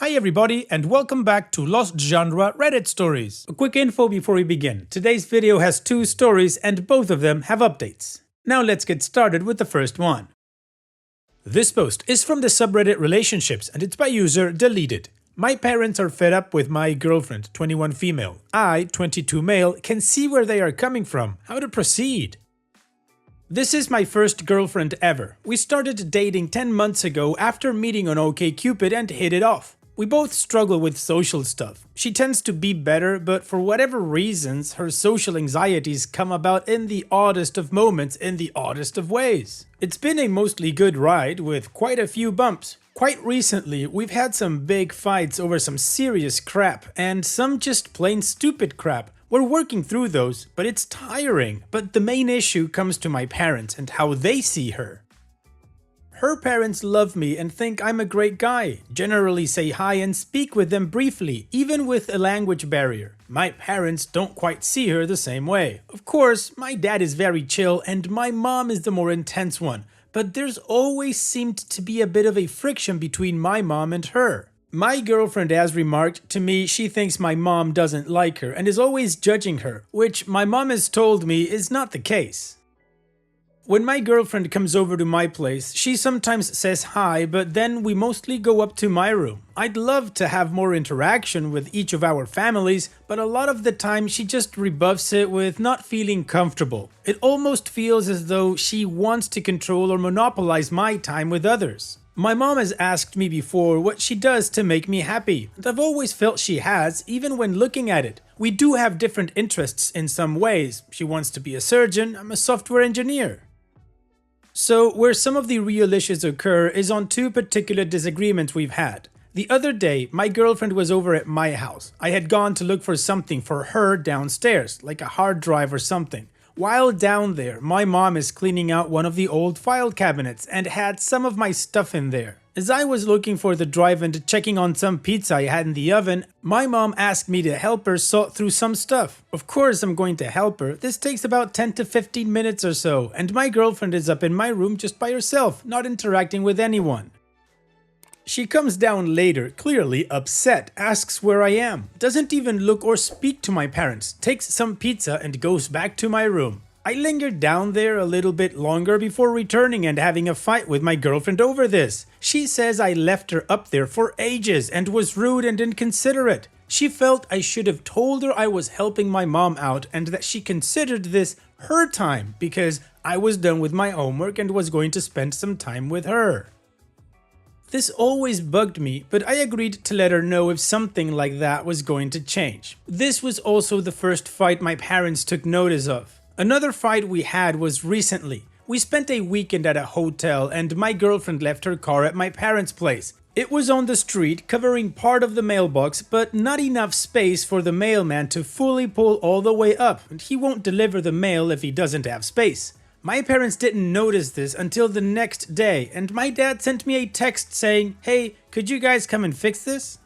Hi everybody and welcome back to Lost Genre Reddit Stories. A quick info before we begin. Today's video has 2 stories and both of them have updates. Now let's get started with the first one. This post is from the subreddit Relationships and it's by user Deleted. My parents are fed up with my girlfriend, 21 female. I, 22 male, can see where they are coming from. How to proceed? This is my first girlfriend ever. We started dating 10 months ago after meeting on OkCupid and hit it off. We both struggle with social stuff. She tends to be better, but for whatever reasons, her social anxieties come about in the oddest of moments in the oddest of ways. It's been a mostly good ride with quite a few bumps. Quite recently, we've had some big fights over some serious crap and some just plain stupid crap. We're working through those, but it's tiring. But the main issue comes to my parents and how they see her. Her parents love me and think I'm a great guy, generally say hi and speak with them briefly, even with a language barrier. My parents don't quite see her the same way. Of course, my dad is very chill and my mom is the more intense one, but there's always seemed to be a bit of a friction between my mom and her. My girlfriend has remarked to me she thinks my mom doesn't like her and is always judging her, which my mom has told me is not the case. When my girlfriend comes over to my place, she sometimes says hi, but then we mostly go up to my room. I'd love to have more interaction with each of our families, but a lot of the time she just rebuffs it with not feeling comfortable. It almost feels as though she wants to control or monopolize my time with others. My mom has asked me before what she does to make me happy, and I've always felt she has, even when looking at it. We do have different interests in some ways. She wants to be a surgeon, I'm a software engineer. So, where some of the real issues occur is on 2 particular disagreements we've had. The other day, my girlfriend was over at my house. I had gone to look for something for her downstairs, like a hard drive or something. While down there, my mom is cleaning out one of the old file cabinets and had some of my stuff in there. As I was looking for the drive and checking on some pizza I had in the oven, my mom asked me to help her sort through some stuff. Of course I'm going to help her. This takes about 10 to 15 minutes or so, and my girlfriend is up in my room just by herself, not interacting with anyone. She comes down later, clearly upset, asks where I am, doesn't even look or speak to my parents, takes some pizza and goes back to my room. I lingered down there a little bit longer before returning and having a fight with my girlfriend over this. She says I left her up there for ages and was rude and inconsiderate. She felt I should have told her I was helping my mom out and that she considered this her time because I was done with my homework and was going to spend some time with her. This always bugged me, but I agreed to let her know if something like that was going to change. This was also the first fight my parents took notice of. Another fight we had was recently. We spent a weekend at a hotel and my girlfriend left her car at my parents' place. It was on the street, covering part of the mailbox, but not enough space for the mailman to fully pull all the way up, and he won't deliver the mail if he doesn't have space. My parents didn't notice this until the next day, and my dad sent me a text saying, "Hey, could you guys come and fix this?"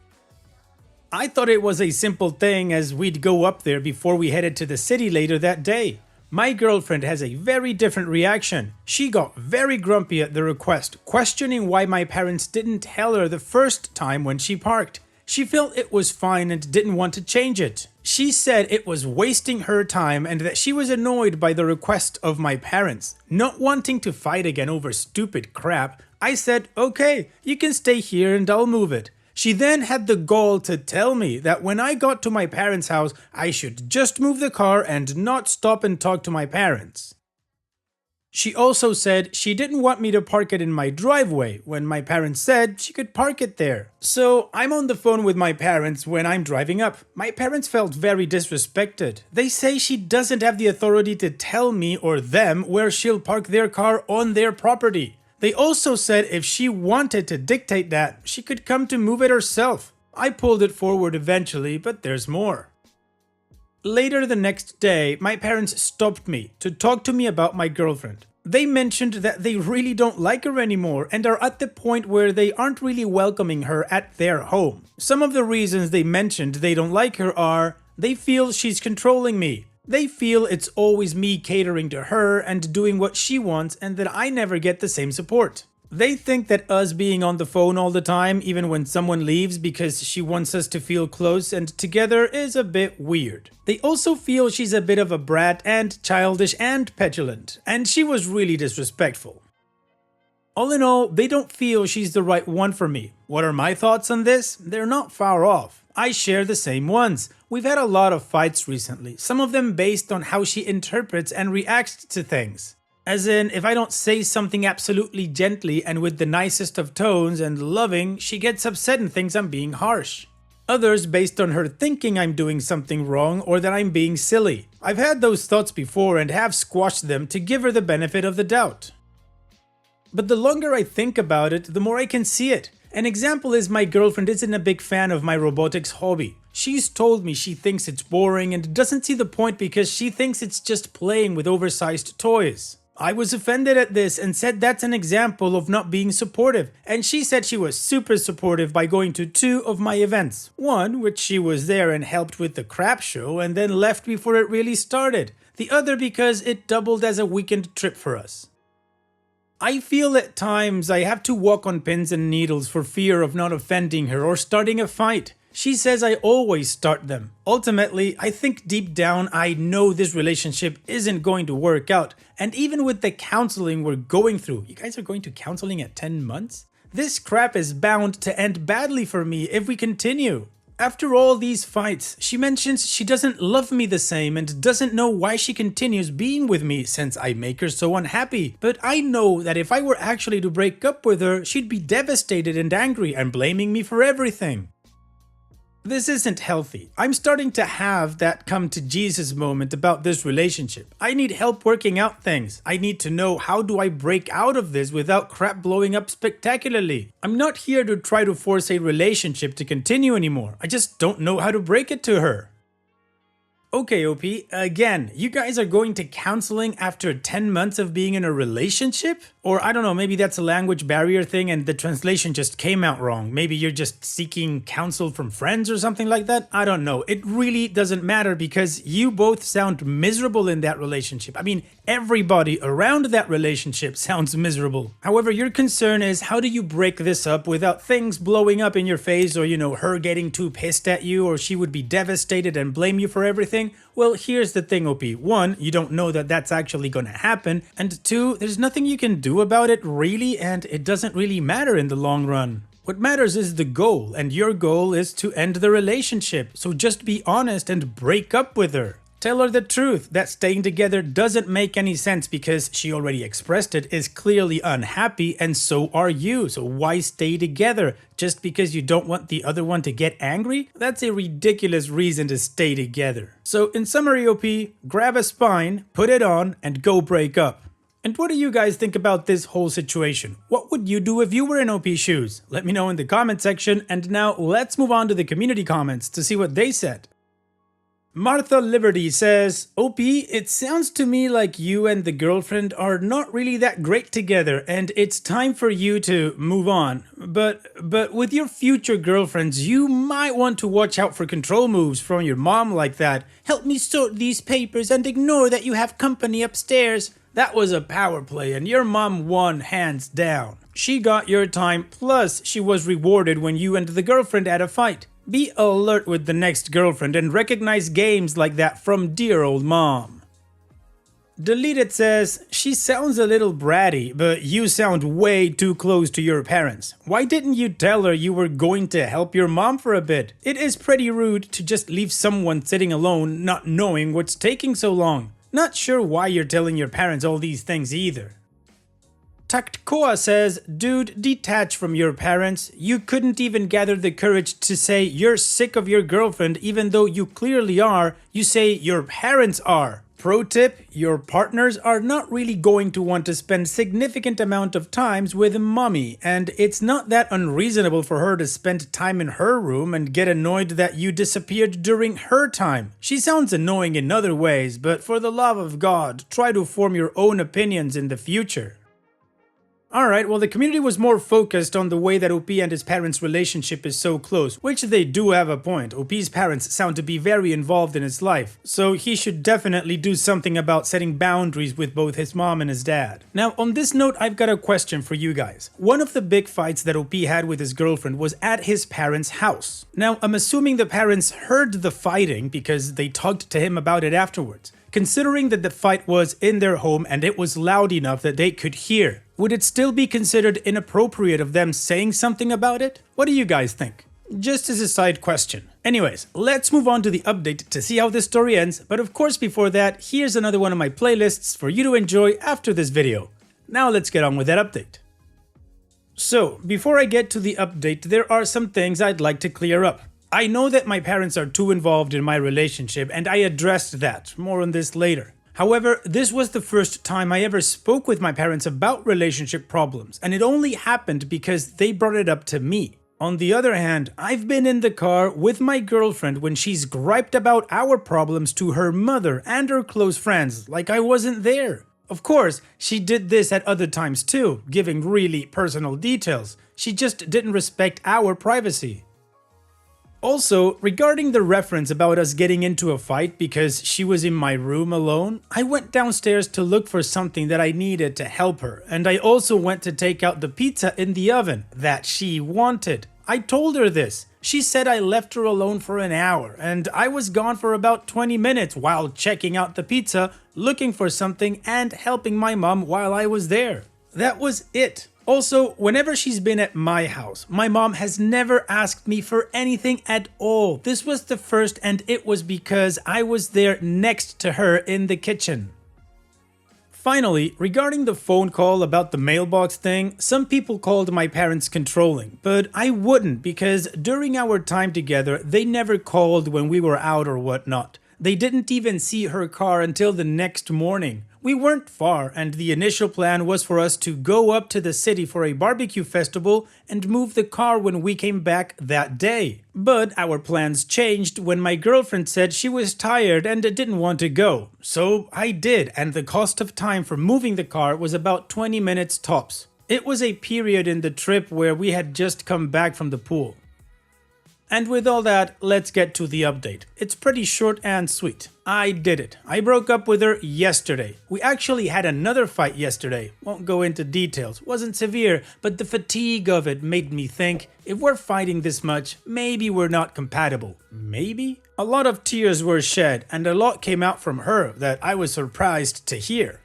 I thought it was a simple thing as we'd go up there before we headed to the city later that day. My girlfriend has a very different reaction. She got very grumpy at the request, questioning why my parents didn't tell her the first time when she parked. She felt it was fine and didn't want to change it. She said it was wasting her time and that she was annoyed by the request of my parents. Not wanting to fight again over stupid crap, I said, "Okay, you can stay here and I'll move it." She then had the gall to tell me that when I got to my parents' house, I should just move the car and not stop and talk to my parents. She also said she didn't want me to park it in my driveway when my parents said she could park it there. So I'm on the phone with my parents when I'm driving up. My parents felt very disrespected. They say she doesn't have the authority to tell me or them where she'll park their car on their property. They also said if she wanted to dictate that, she could come to move it herself. I pulled it forward eventually, but there's more. Later the next day, my parents stopped me to talk to me about my girlfriend. They mentioned that they really don't like her anymore and are at the point where they aren't really welcoming her at their home. Some of the reasons they mentioned they don't like her are, they feel she's controlling me. They feel it's always me catering to her and doing what she wants and that I never get the same support. They think that us being on the phone all the time, even when someone leaves because she wants us to feel close and together, is a bit weird. They also feel she's a bit of a brat and childish and petulant, and she was really disrespectful. All in all, they don't feel she's the right one for me. What are my thoughts on this? They're not far off. I share the same ones. We've had a lot of fights recently, some of them based on how she interprets and reacts to things. As in, if I don't say something absolutely gently and with the nicest of tones and loving, she gets upset and thinks I'm being harsh. Others based on her thinking I'm doing something wrong or that I'm being silly. I've had those thoughts before and have squashed them to give her the benefit of the doubt. But the longer I think about it, the more I can see it. An example is my girlfriend isn't a big fan of my robotics hobby. She's told me she thinks it's boring and doesn't see the point because she thinks it's just playing with oversized toys. I was offended at this and said that's an example of not being supportive, and she said she was super supportive by going to 2 of my events. One, which she was there and helped with the crap show and then left before it really started. The other because it doubled as a weekend trip for us. I feel at times I have to walk on pins and needles for fear of not offending her or starting a fight. She says I always start them. Ultimately, I think deep down I know this relationship isn't going to work out. And even with the counseling we're going through, you guys are going to counseling at 10 months? This crap is bound to end badly for me if we continue. After all these fights, she mentions she doesn't love me the same and doesn't know why she continues being with me since I make her so unhappy. But I know that if I were actually to break up with her, she'd be devastated and angry and blaming me for everything. This isn't healthy. I'm starting to have that come to Jesus moment about this relationship. I need help working out things. I need to know how do I break out of this without crap blowing up spectacularly. I'm not here to try to force a relationship to continue anymore. I just don't know how to break it to her. Okay, OP, again, you guys are going to counseling after 10 months of being in a relationship? Or I don't know, maybe that's a language barrier thing and the translation just came out wrong. Maybe you're just seeking counsel from friends or something like that? I don't know. It really doesn't matter because you both sound miserable in that relationship. I mean, everybody around that relationship sounds miserable. However, your concern is how do you break this up without things blowing up in your face or, her getting too pissed at you or she would be devastated and blame you for everything? Well, here's the thing, OP. 1, you don't know that that's actually going to happen. And 2, there's nothing you can do about it really, and it doesn't really matter in the long run. What matters is the goal, and your goal is to end the relationship. So just be honest and break up with her. Tell her the truth, that staying together doesn't make any sense because she already expressed it, is clearly unhappy and so are you. So why stay together? Just because you don't want the other one to get angry? That's a ridiculous reason to stay together. So in summary, OP, grab a spine, put it on, and go break up. And what do you guys think about this whole situation? What would you do if you were in OP's shoes? Let me know in the comment section, and now let's move on to the community comments to see what they said. Martha Liberty says, OP, it sounds to me like you and the girlfriend are not really that great together and it's time for you to move on. But with your future girlfriends, you might want to watch out for control moves from your mom like that. Help me sort these papers and ignore that you have company upstairs. That was a power play and your mom won hands down. She got your time, plus she was rewarded when you and the girlfriend had a fight. Be alert with the next girlfriend and recognize games like that from dear old mom. Deleted says, she sounds a little bratty, but you sound way too close to your parents. Why didn't you tell her you were going to help your mom for a bit? It is pretty rude to just leave someone sitting alone not knowing what's taking so long. Not sure why you're telling your parents all these things either. Taktkoa says, dude, detach from your parents. You couldn't even gather the courage to say you're sick of your girlfriend even though you clearly are. You say your parents are. Pro tip, your partners are not really going to want to spend significant amount of times with mommy, and it's not that unreasonable for her to spend time in her room and get annoyed that you disappeared during her time. She sounds annoying in other ways, but for the love of God, try to form your own opinions in the future. Alright, well the community was more focused on the way that OP and his parents' relationship is so close, which they do have a point. OP's parents sound to be very involved in his life, so he should definitely do something about setting boundaries with both his mom and his dad. Now on this note, I've got a question for you guys. One of the big fights that OP had with his girlfriend was at his parents' house. Now I'm assuming the parents heard the fighting because they talked to him about it afterwards. Considering that the fight was in their home and it was loud enough that they could hear, would it still be considered inappropriate of them saying something about it? What do you guys think? Just as a side question. Anyways, let's move on to the update to see how this story ends, but of course before that, here's another one of my playlists for you to enjoy after this video. Now let's get on with that update. So, before I get to the update, there are some things I'd like to clear up. I know that my parents are too involved in my relationship and I addressed that, more on this later. However, this was the first time I ever spoke with my parents about relationship problems, and it only happened because they brought it up to me. On the other hand, I've been in the car with my girlfriend when she's griped about our problems to her mother and her close friends, like I wasn't there. Of course, she did this at other times too, giving really personal details. She just didn't respect our privacy. Also, regarding the reference about us getting into a fight because she was in my room alone, I went downstairs to look for something that I needed to help her, and I also went to take out the pizza in the oven that she wanted. I told her this. She said I left her alone for an hour, and I was gone for about 20 minutes while checking out the pizza, looking for something, and helping my mom while I was there. That was it. Also, whenever she's been at my house, my mom has never asked me for anything at all. This was the first, and it was because I was there next to her in the kitchen. Finally, regarding the phone call about the mailbox thing, some people called my parents controlling, but I wouldn't because during our time together, they never called when we were out or whatnot. They didn't even see her car until the next morning. We weren't far, and the initial plan was for us to go up to the city for a barbecue festival and move the car when we came back that day. But our plans changed when my girlfriend said she was tired and didn't want to go. So I did, and the cost of time for moving the car was about 20 minutes tops. It was a period in the trip where we had just come back from the pool. And with all that, let's get to the update. It's pretty short and sweet. I did it. I broke up with her yesterday. We actually had another fight yesterday. Won't go into details. Wasn't severe, but the fatigue of it made me think, if we're fighting this much, maybe we're not compatible. Maybe? A lot of tears were shed, and a lot came out from her that I was surprised to hear.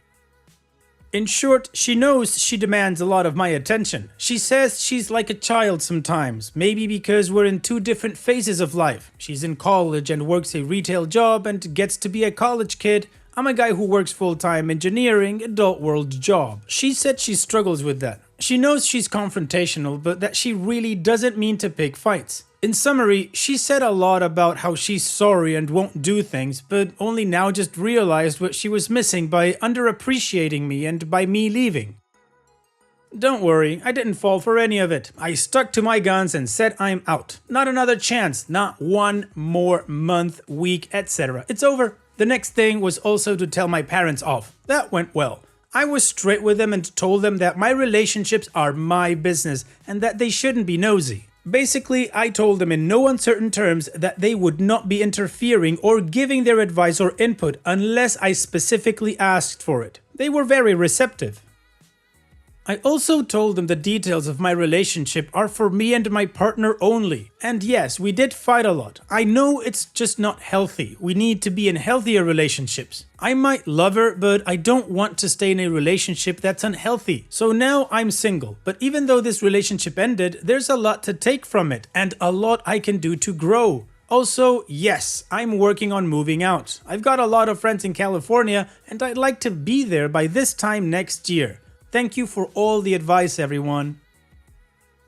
In short, she knows she demands a lot of my attention. She says she's like a child sometimes, maybe because we're in two different phases of life. She's in college and works a retail job and gets to be a college kid. I'm a guy who works full-time engineering, adult world job. She said she struggles with that. She knows she's confrontational, but that she really doesn't mean to pick fights. In summary, she said a lot about how she's sorry and won't do things, but only now just realized what she was missing by underappreciating me and by me leaving. Don't worry, I didn't fall for any of it. I stuck to my guns and said I'm out. Not another chance, not one more month, week, etc. It's over. The next thing was also to tell my parents off. That went well. I was straight with them and told them that my relationships are my business and that they shouldn't be nosy. Basically, I told them in no uncertain terms that they would not be interfering or giving their advice or input unless I specifically asked for it. They were very receptive. I also told them the details of my relationship are for me and my partner only. And yes, we did fight a lot. I know it's just not healthy. We need to be in healthier relationships. I might love her, but I don't want to stay in a relationship that's unhealthy. So now I'm single. But even though this relationship ended, there's a lot to take from it and a lot I can do to grow. Also, yes, I'm working on moving out. I've got a lot of friends in California and I'd like to be there by this time next year. Thank you for all the advice, everyone.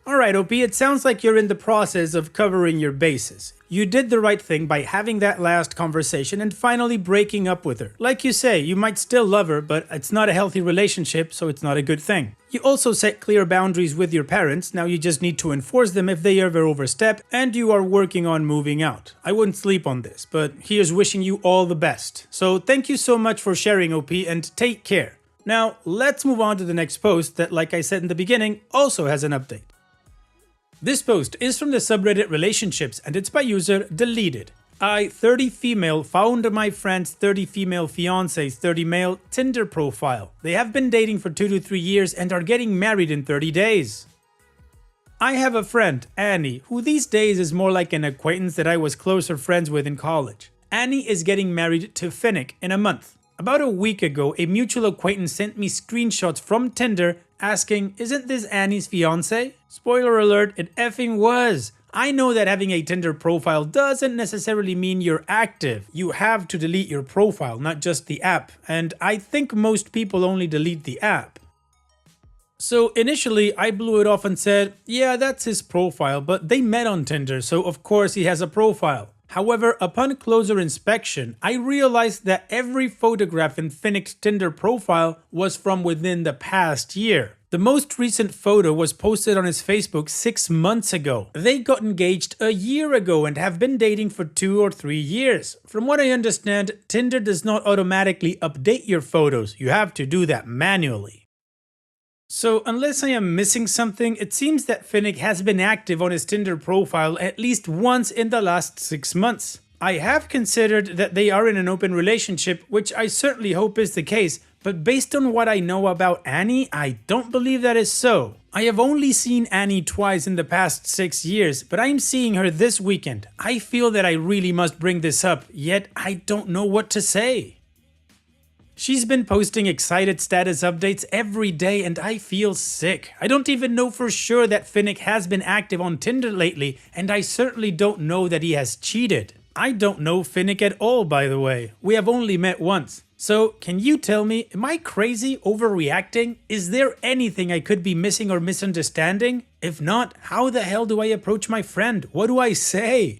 Alright, OP, it sounds like you're in the process of covering your bases. You did the right thing by having that last conversation and finally breaking up with her. Like you say, you might still love her, but it's not a healthy relationship, so it's not a good thing. You also set clear boundaries with your parents, now you just need to enforce them if they ever overstep, and you are working on moving out. I wouldn't sleep on this, but here's wishing you all the best. So thank you so much for sharing, OP, and take care. Now, let's move on to the next post that, like I said in the beginning, also has an update. This post is from the subreddit Relationships and it's by user Deleted. 30 female, found my friend's 30 female fiance's 30 male Tinder profile. They have been dating for 2 to 3 years and are getting married in 30 days. I have a friend, Annie, who these days is more like an acquaintance that I was closer friends with in college. Annie is getting married to Finnick in a month. About a week ago, a mutual acquaintance sent me screenshots from Tinder asking, "Isn't this Annie's fiance?" Spoiler alert, it effing was. I know that having a Tinder profile doesn't necessarily mean you're active. You have to delete your profile, not just the app, and I think most people only delete the app. So initially, I blew it off and said, yeah, that's his profile, but they met on Tinder, so of course he has a profile. However, upon closer inspection, I realized that every photograph in Finnick's Tinder profile was from within the past year. The most recent photo was posted on his Facebook 6 months ago. They got engaged a year ago and have been dating for 2 or 3 years. From what I understand, Tinder does not automatically update your photos. You have to do that manually. So unless I am missing something, it seems that Finnick has been active on his Tinder profile at least once in the last 6 months. I have considered that they are in an open relationship, which I certainly hope is the case, but based on what I know about Annie, I don't believe that is so. I have only seen Annie twice in the past 6 years, but I'm seeing her this weekend. I feel that I really must bring this up, yet I don't know what to say. She's been posting excited status updates every day and I feel sick. I don't even know for sure that Finnick has been active on Tinder lately, and I certainly don't know that he has cheated. I don't know Finnick at all, by the way. We have only met once. So, can you tell me, am I crazy, overreacting? Is there anything I could be missing or misunderstanding? If not, how the hell do I approach my friend? What do I say?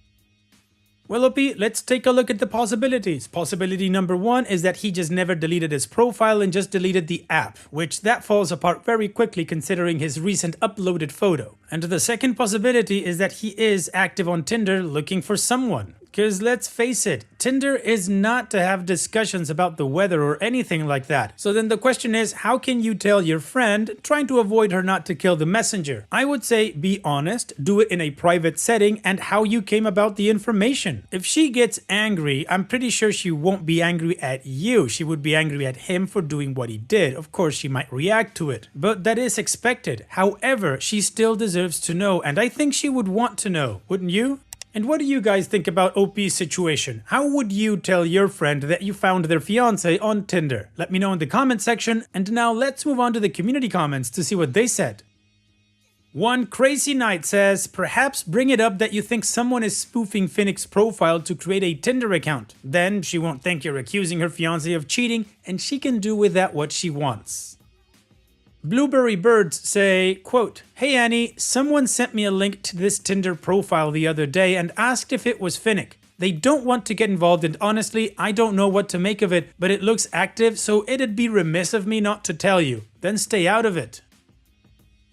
Well, OP, let's take a look at the possibilities. Possibility number 1 is that he just never deleted his profile and just deleted the app, which that falls apart very quickly considering his recent uploaded photo. And the second possibility is that he is active on Tinder looking for someone. Because let's face it, Tinder is not to have discussions about the weather or anything like that. So then the question is, how can you tell your friend, trying to avoid her not to kill the messenger? I would say be honest, do it in a private setting, and how you came about the information. If she gets angry, I'm pretty sure she won't be angry at you. She would be angry at him for doing what he did. Of course, she might react to it, but that is expected. However, she still deserves to know, and I think she would want to know, wouldn't you? And what do you guys think about OP's situation? How would you tell your friend that you found their fiance on Tinder? Let me know in the comment section, and now let's move on to the community comments to see what they said. One Crazy Knight says, perhaps bring it up that you think someone is spoofing Finnick's profile to create a Tinder account. Then she won't think you're accusing her fiance of cheating, and she can do with that what she wants. Blueberry Birds say, quote, "Hey Annie, someone sent me a link to this Tinder profile the other day and asked if it was Finnick. They don't want to get involved and honestly, I don't know what to make of it, but it looks active, so it'd be remiss of me not to tell you. Then stay out of it."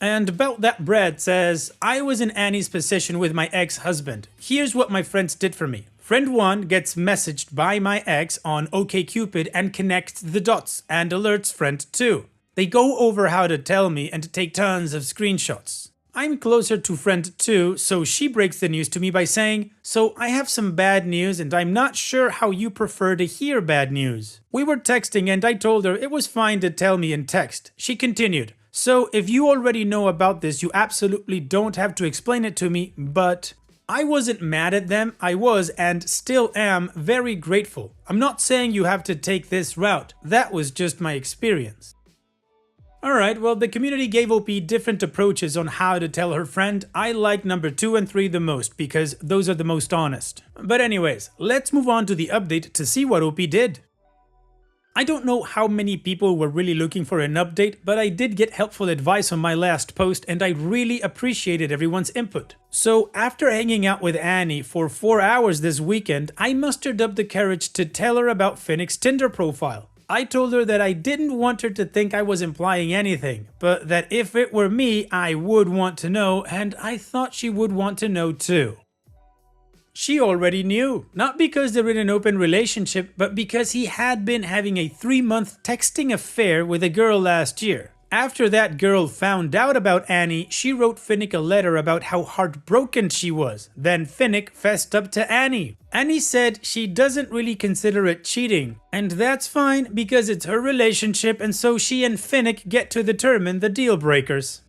And About That Bread says, I was in Annie's position with my ex-husband. Here's what my friends did for me. Friend 1 gets messaged by my ex on OkCupid and connects the dots and alerts friend 2. They go over how to tell me and take tons of screenshots. I'm closer to friend 2, so she breaks the news to me by saying, "So I have some bad news and I'm not sure how you prefer to hear bad news." We were texting and I told her it was fine to tell me in text. She continued, "So if you already know about this, you absolutely don't have to explain it to me, but..." I wasn't mad at them, I was and still am very grateful. I'm not saying you have to take this route, that was just my experience. Alright, well the community gave OP different approaches on how to tell her friend. I like number 2 and 3 the most because those are the most honest. But anyways, let's move on to the update to see what OP did. I don't know how many people were really looking for an update, but I did get helpful advice on my last post and I really appreciated everyone's input. So after hanging out with Annie for 4 hours this weekend, I mustered up the courage to tell her about Finnick's Tinder profile. I told her that I didn't want her to think I was implying anything, but that if it were me, I would want to know, and I thought she would want to know too. She already knew, not because they're in an open relationship, but because he had been having a 3-month texting affair with a girl last year. After that girl found out about Annie, she wrote Finnick a letter about how heartbroken she was. Then Finnick fessed up to Annie. Annie said she doesn't really consider it cheating, and that's fine because it's her relationship, and so she and Finnick get to determine the deal breakers.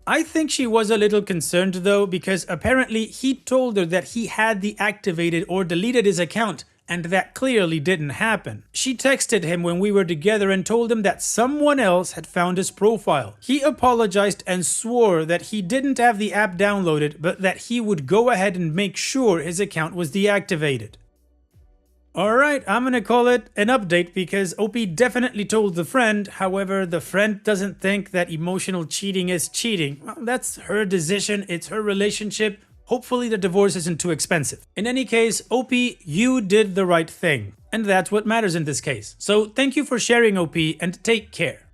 I think she was a little concerned though, because apparently he told her that he had deactivated or deleted his account, and that clearly didn't happen. She texted him when we were together and told him that someone else had found his profile. He apologized and swore that he didn't have the app downloaded, but that he would go ahead and make sure his account was deactivated. Alright, I'm gonna call it an update because OP definitely told the friend, however, the friend doesn't think that emotional cheating is cheating. Well, that's her decision, it's her relationship. Hopefully the divorce isn't too expensive. In any case, OP, you did the right thing. And that's what matters in this case. So thank you for sharing, OP, and take care.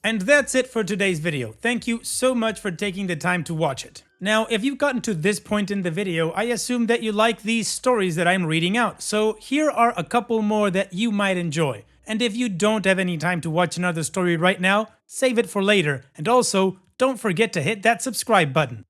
And that's it for today's video. Thank you so much for taking the time to watch it. Now, if you've gotten to this point in the video, I assume that you like these stories that I'm reading out. So here are a couple more that you might enjoy. And if you don't have any time to watch another story right now, save it for later. And also, don't forget to hit that subscribe button.